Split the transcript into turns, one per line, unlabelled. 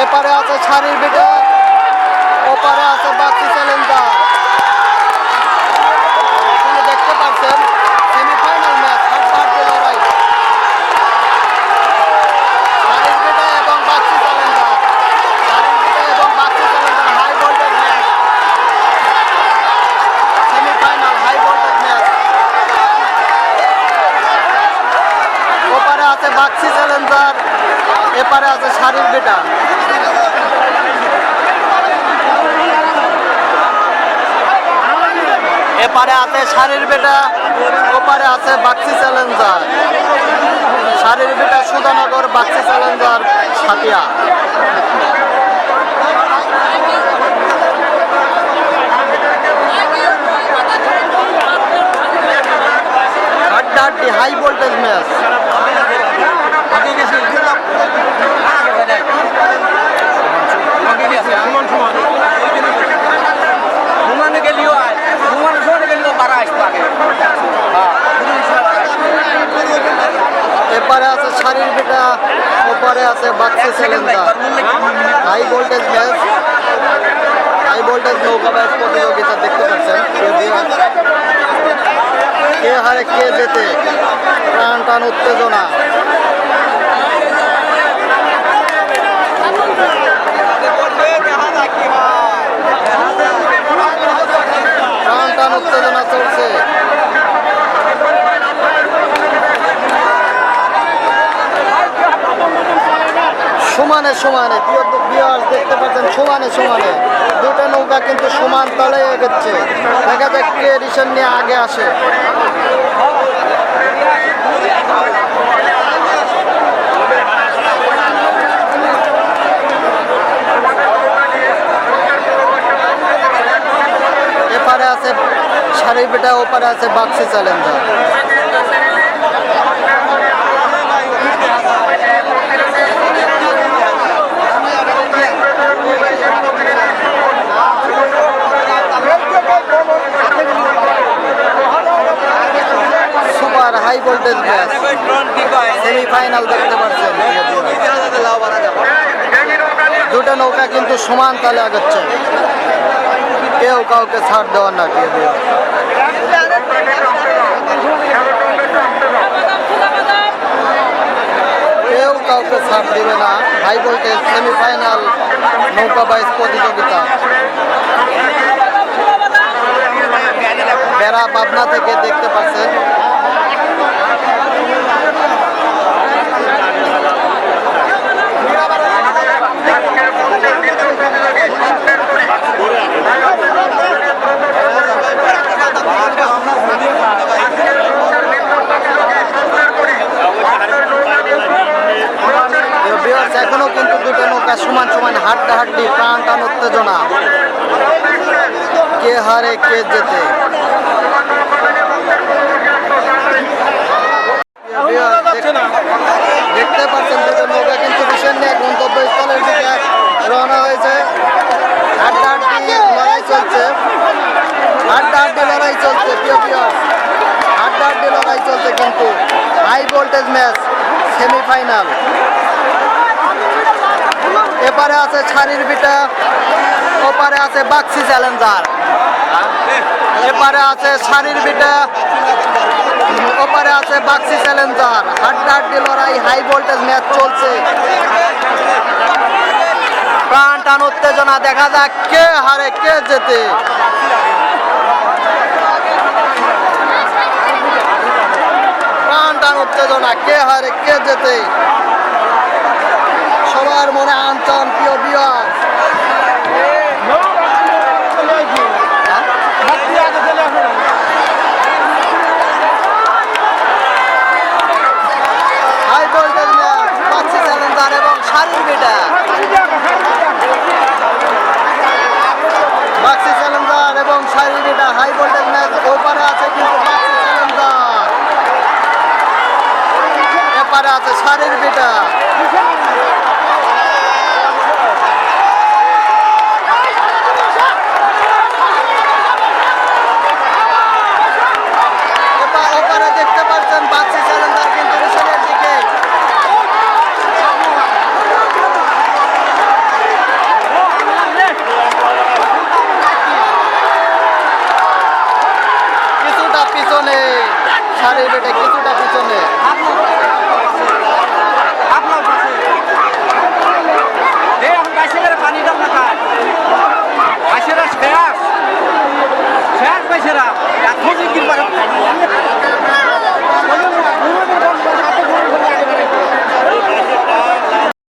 এপারে আছে শাড়ির বিটা, ওপারে আছে বাচ্চি চ্যালেঞ্জার। এখানে দেখতে পাচ্ছেন সেমিফাইনাল ম্যাচ, হাড্ডাহাড্ডি লড়াই শাড়ির বিটা এবং বাচ্চি চ্যালেঞ্জার। শাড়ির বিটা এবং বাচ্চি challenger high voltage match, semifinal high voltage match. ওপারে আছে বাচ্চি চ্যালেঞ্জার, এপারে আছে শাড়ির বিটা। এপারে আছে শাড়ির বেটা, ওপারে আছে বাক্সি চ্যালেঞ্জার। শাড়ির বেটা সুধানগর, বাক্সি চ্যালেঞ্জার সাতিয়া। হাড্ডাহাড্ডি হাই ভোল্টেজ ম্যাচ। এপারে আছে শাড়ির বেটা, ওপারে আছে বাক্সি challenger. High voltage match, high voltage নৌকা বাইচ প্রতিযোগিতা দেখতে পাচ্ছেন। কে হারে কে যেতে, টান টান উত্তেজনা। টান টান উত্তেজনা চলছে। সমানে সমানে দেখতে পাচ্ছেন, সমানে সমানে দুটো নৌকা কিন্তু সমান তলে এগোচ্ছে। দেখা যাক কে এডিশন নিয়ে আগে আসে। এপারে আছে শাড়ির বেটা, ওপারে আছে বাক্সি challenger. Super high voltage match, semifinal দেখতে পাচ্ছেন। দুটো নৌকা কিন্তু সমান তালে আগাচ্ছে, কেউ কাউকে ছাড় দেওয়ার না। কেউ কাউকে ছাড় দেবে না। হাই ভোল্টেজ সেমিফাইনাল নৌকা বাইচ প্রতিযোগিতা। বেড়া পাবনা থেকে দেখতে পাচ্ছেন। এখনো কিন্তু দুটো নৌকা সমান সমান, হাড্ডাহাড্ডি, টান টান উত্তেজনা। কে হারে কে যেতে। দেখতে পাচ্ছেন দুটো নৌকা কিন্তু ভীষণ নিয়ে গন্তব্যস্থলের দিকে রওনা হয়েছে। হাড্ডাহাড্ডি লড়াই চলছে, হাড্ডাহাড্ডি লড়াই চলছে, হাড্ডাহাড্ডি লড়াই চলছে কিন্তু হাই ভোল্টেজ ম্যাচ সেমিফাইনাল। এপারে আছে শাড়ির বিটা, ওপারে আছে বাক্সি চ্যালেঞ্জার। এপারে আছে শাড়ির বিটা, ওপারে আছে বাক্সি চ্যালেঞ্জার। হাড্ডাহাড্ডি লড়াই, হাই ভোল্টেজ ম্যাচ চলছে। প্রাণ টান উত্তেজনা। দেখা যাক কে হারে কে যেতে। প্রাণ টান উত্তেজনা, কে হারে কে যেতে। সবার মনে আনচান প্রিয় বিয়ার। হাই ভোল্টেজ ম্যাচ, বাক্সি চ্যালেঞ্জার এবং শাড়ির বেটা। বাক্সি চ্যালেঞ্জার এবং শাড়ির বেটা হাই ভোল্টেজ ম্যাচ। ওপারে আছে কিন্তু বাক্সি চ্যালেঞ্জার, এপারে আছে শাড়ির বেটা। সারি বেটে কিছুটা পিছনে।